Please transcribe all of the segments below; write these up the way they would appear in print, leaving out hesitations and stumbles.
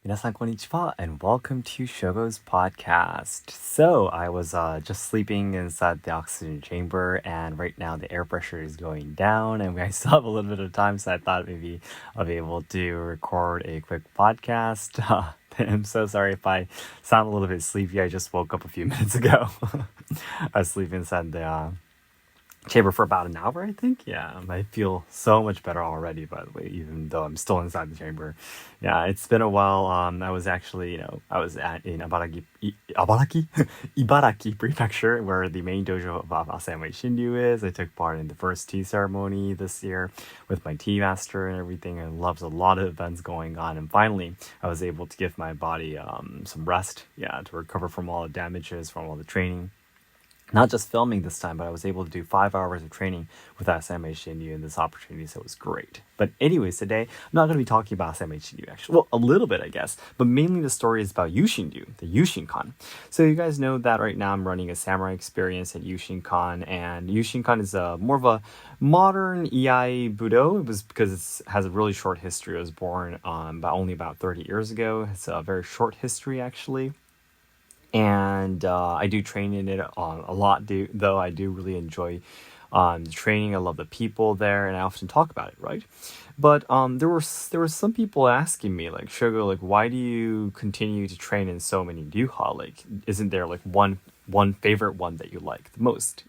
Minasan konnichiwa and welcome to Shogo's podcast. So I was just sleeping inside the oxygen chamber, and right now the air pressure is going down, and I still have a little bit of time, so I thought maybe I'll be able to record a quick podcast. I'm so sorry if I sound a little bit sleepy. I just woke up a few minutes ago. I was sleeping inside the chamber for about an hour, I think. Yeah, I feel so much better already, by the way, even though I'm still inside the chamber. Yeah, it's been a while. I was actually, I was in Ibaraki Prefecture, where the main dojo of Asayama Yushin-ryu is. I took part in the first tea ceremony this year with my tea master and everything, and loves a lot of events going on. And finally, I was able to give my body some rest, to recover from all the damages from all the training. Not just filming this time, but I was able to do 5 hours of training with Asayama Yushin-ryu in this opportunity, so it was great. But anyways, today, I'm not going to be talking about Asayama Yushin-ryu, actually. Well, a little bit, I guess. But mainly the story is about Yushin-ryu, the Yushin-kan. So you guys know that right now I'm running a samurai experience at Yushin-kan, and Yushin-kan is more of a modern Iaido. It was because it has a really short history. It was born only about 30 years ago. It's a very short history, actually. And I do train in it a lot, though I do really enjoy the training. I love the people there, and I often talk about it, right? But there were some people asking me, like, Shogo, like, why do you continue to train in so many ryuha? Like, isn't there like one favorite one that you like the most,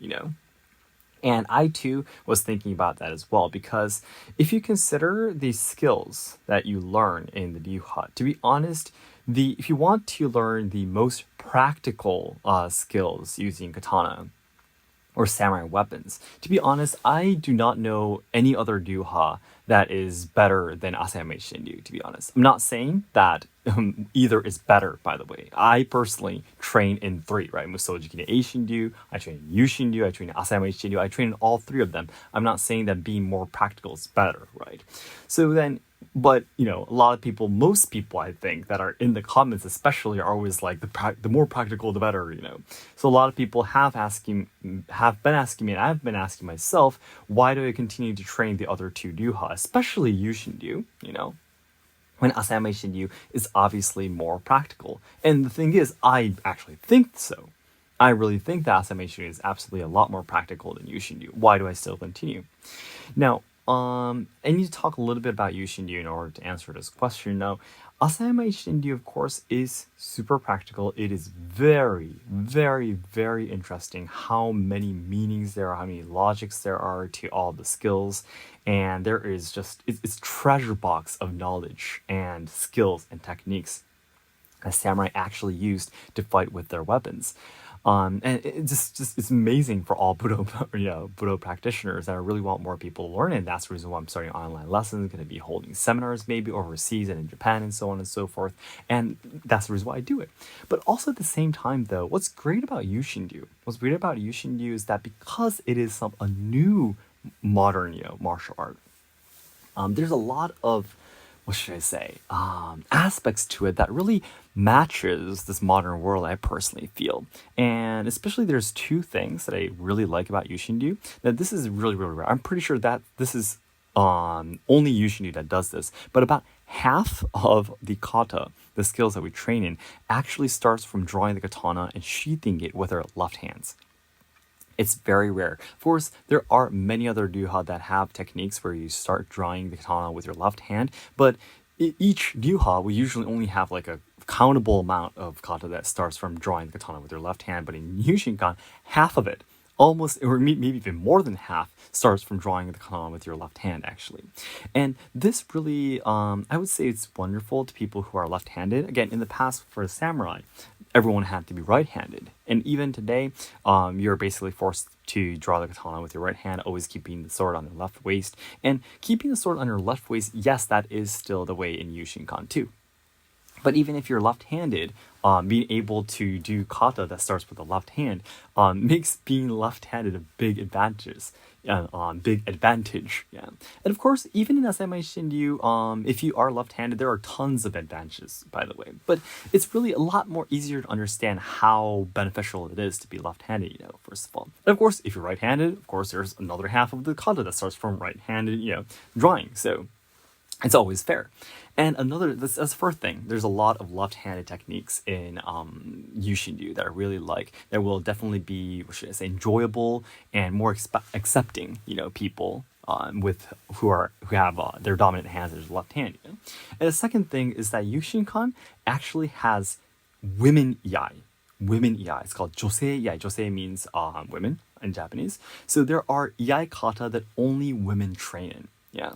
And I too was thinking about that as well, because if you consider the skills that you learn in the ryuha, to be honest, if you want to learn the most practical skills using katana or samurai weapons, to be honest, I do not know any other ryuha that is better than Asayama Yushin-ryu, to be honest. I'm not saying that either is better, by the way. I personally train in 3, right? Musoji Eishin-ryu, I train in Yushin-ryu, I train in Asayama Yushin-ryu, I train in all 3 of them. I'm not saying that being more practical is better, right? So then, but a lot of people, most people, I think, that are in the comments especially, are always like, the more practical the better, So a lot of people have been asking me, and I've been asking myself, why do I continue to train the other 2 ryuha, especially Yushin-ryu, when Asayama Yushin-ryu is obviously more practical. And the thing is, I actually think so. I really think that Asayama Yushin-ryu is absolutely a lot more practical than Yushin-ryu. Why do I still continue? Now, I need to talk a little bit about Yushin-ryu in order to answer this question. Now, Asayama Yushin-ryu, of course, is super practical. It is very, very, very interesting how many meanings there are, how many logics there are to all the skills. And there is just, it's treasure box of knowledge and skills and techniques that samurai actually used to fight with their weapons. And it's amazing for all Budo practitioners that I really want more people to learn it. And that's the reason why I'm starting online lessons, going to be holding seminars maybe overseas and in Japan and so on and so forth. And that's the reason why I do it. But also at the same time, though, what's great about Yushin-ryu is that because it is a new modern, martial art, there's a lot of, what should I say, aspects to it that really matches this modern world, I personally feel. And especially there's 2 things that I really like about Yushin-ryu. Now, this is really, really rare. I'm pretty sure that this is only Yushin-ryu that does this. But about half of the kata, the skills that we train in, actually starts from drawing the katana and sheathing it with our left hands. It's very rare. Of course, there are many other ryuha that have techniques where you start drawing the katana with your left hand, but each ryuha will usually only have like a countable amount of kata that starts from drawing the katana with your left hand, but in Yushin-kan, half of it, almost, or maybe even more than half, starts from drawing the katana with your left hand, actually. And this really, I would say it's wonderful to people who are left-handed. Again, in the past, for the samurai, everyone had to be right-handed. And even today, you're basically forced to draw the katana with your right hand, always keeping the sword on your left waist. And keeping the sword on your left waist, yes, that is still the way in Yushin-kan too. But even if you're left-handed, being able to do kata that starts with the left hand makes being left-handed a big advantage. Yeah. And of course, even in Asayama Yushin-ryu, if you are left-handed, there are tons of advantages, by the way. But it's really a lot more easier to understand how beneficial it is to be left-handed, first of all. And of course, if you're right-handed, of course, there's another half of the kata that starts from right-handed, drawing. So It's always fair. And that's the first thing. There's a lot of left-handed techniques in Yushin-ryu that I really like. That will definitely be, what should I say, enjoyable and more accepting. People with who have their dominant hands as left hand. And the second thing is that Yushinkan actually has women iai. Women iai. It's called josei iai. Josei means women in Japanese. So there are iai kata that only women train in. Yeah.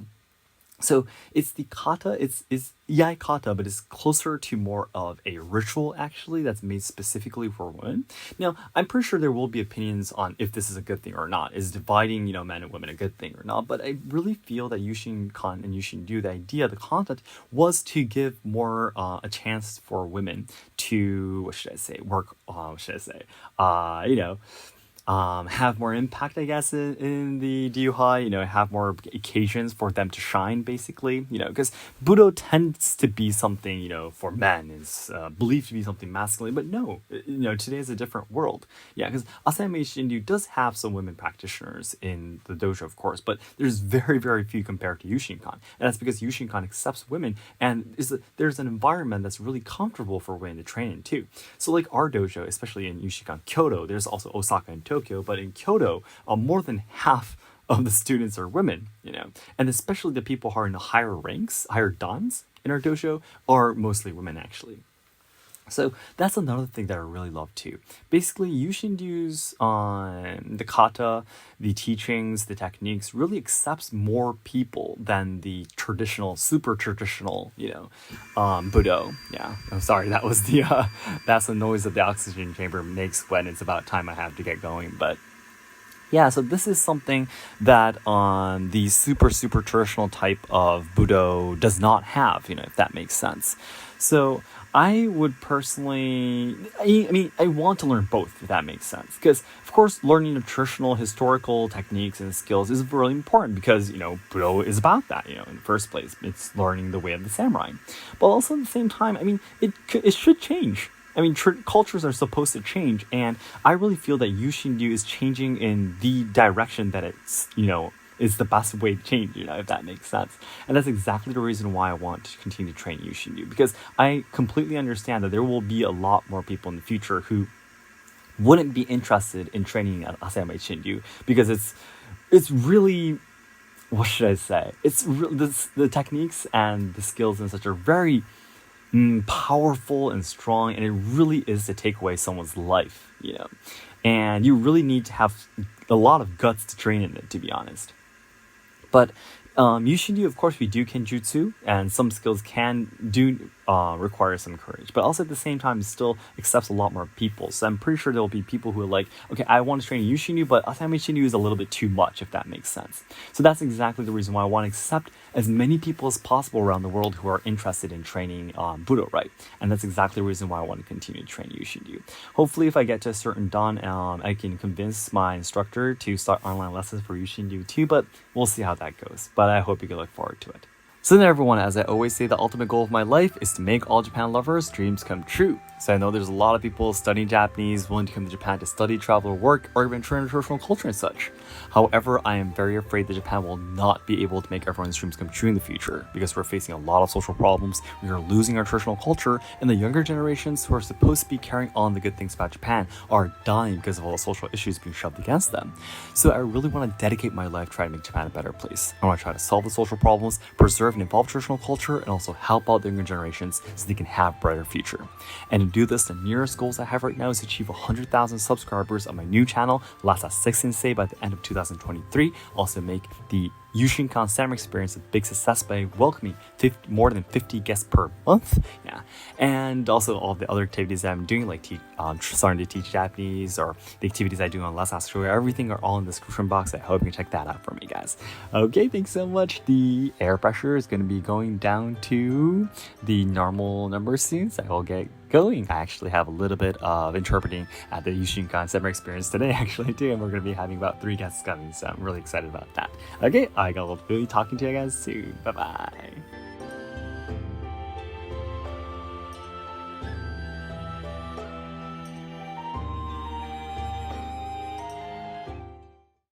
So it's the kata, it's iai kata, but it's closer to more of a ritual actually that's made specifically for women. Now, I'm pretty sure there will be opinions on if this is a good thing or not. Is dividing, men and women a good thing or not? But I really feel that Yushin-kan and Yushin-ryu, the idea, the concept was to give more a chance for women to, work, have more impact, I guess, in the Ryuhai, have more occasions for them to shine, basically, because Budo tends to be something, for men, is believed to be something masculine, but no, today is a different world. Yeah, because Asayama Shinryu does have some women practitioners in the dojo, of course, but there's very, very few compared to Yushinkan, and that's because Yushinkan accepts women, and there's an environment that's really comfortable for women to train in, too. So, like our dojo, especially in Yushinkan Kyoto, there's also Osaka and Tokyo, but in Kyoto, more than half of the students are women, and especially the people who are in the higher ranks, higher dans in our dojo, are mostly women, actually. So that's another thing that I really love too. Basically, Yushin-ryu's the kata, the teachings, the techniques really accepts more people than the traditional, super traditional, Budo. Yeah, I'm sorry, that was that's the noise that the oxygen chamber makes when it's about time I have to get going, but. Yeah, so this is something that the super, super traditional type of Budo does not have, if that makes sense. So I would personally, I want to learn both, if that makes sense. Because, of course, learning the traditional historical techniques and skills is really important because, Budo is about that, in the first place. It's learning the way of the samurai. But also at the same time, it should change. Cultures are supposed to change, and I really feel that Yushin-ryu is changing in the direction that it's, is the best way to change, if that makes sense. And that's exactly the reason why I want to continue to train Yushin-ryu, because I completely understand that there will be a lot more people in the future who wouldn't be interested in training at Asayama Shinryu, because it's really, what should I say? It's the techniques and the skills and such are very powerful and strong, and it really is to take away someone's life, and you really need to have a lot of guts to train in it, to be honest. But Yushin-ryu, of course, we do kenjutsu, and some skills do require some courage. But also at the same time, it still accepts a lot more people. So I'm pretty sure there will be people who are like, okay, I want to train Yushin-ryu, but Asayama Shinryu is a little bit too much, if that makes sense. So that's exactly the reason why I want to accept as many people as possible around the world who are interested in training Budo, right? And that's exactly the reason why I want to continue to train Yushin-ryu. Hopefully, if I get to a certain dan, I can convince my instructor to start online lessons for Yushin-ryu too, but we'll see how that goes. But I hope you can look forward to it. So then everyone, as I always say, the ultimate goal of my life is to make all Japan lovers' dreams come true. So I know there's a lot of people studying Japanese, willing to come to Japan to study, travel, or work, or even train traditional culture and such. However, I am very afraid that Japan will not be able to make everyone's dreams come true in the future, because we're facing a lot of social problems, we are losing our traditional culture, and the younger generations who are supposed to be carrying on the good things about Japan are dying because of all the social issues being shoved against them. So I really want to dedicate my life trying to make Japan a better place. I want to try to solve the social problems, preserve and evolve traditional culture, and also help out the younger generations so they can have a brighter future. And to do this, the nearest goals I have right now is to achieve 100,000 subscribers on my new channel, Seki Sensei, by the end of 2023. Also make the Yushinkan Samurai experience a big success by welcoming more than 50 guests per month. Yeah, and also all the other activities that I'm doing, like starting to teach Japanese, or the activities I do on Let's Ask Korea, everything are all in the description box. I hope you can check that out for me, guys. Okay, thanks so much. The air pressure is going to be going down to the normal number soon, so I will get going. I actually have a little bit of interpreting at the Yushinkan Samurai experience today, actually, too, and we're going to be having about 3 guests coming, so I'm really excited about that. Okay, I will be talking to you guys soon. Bye-bye.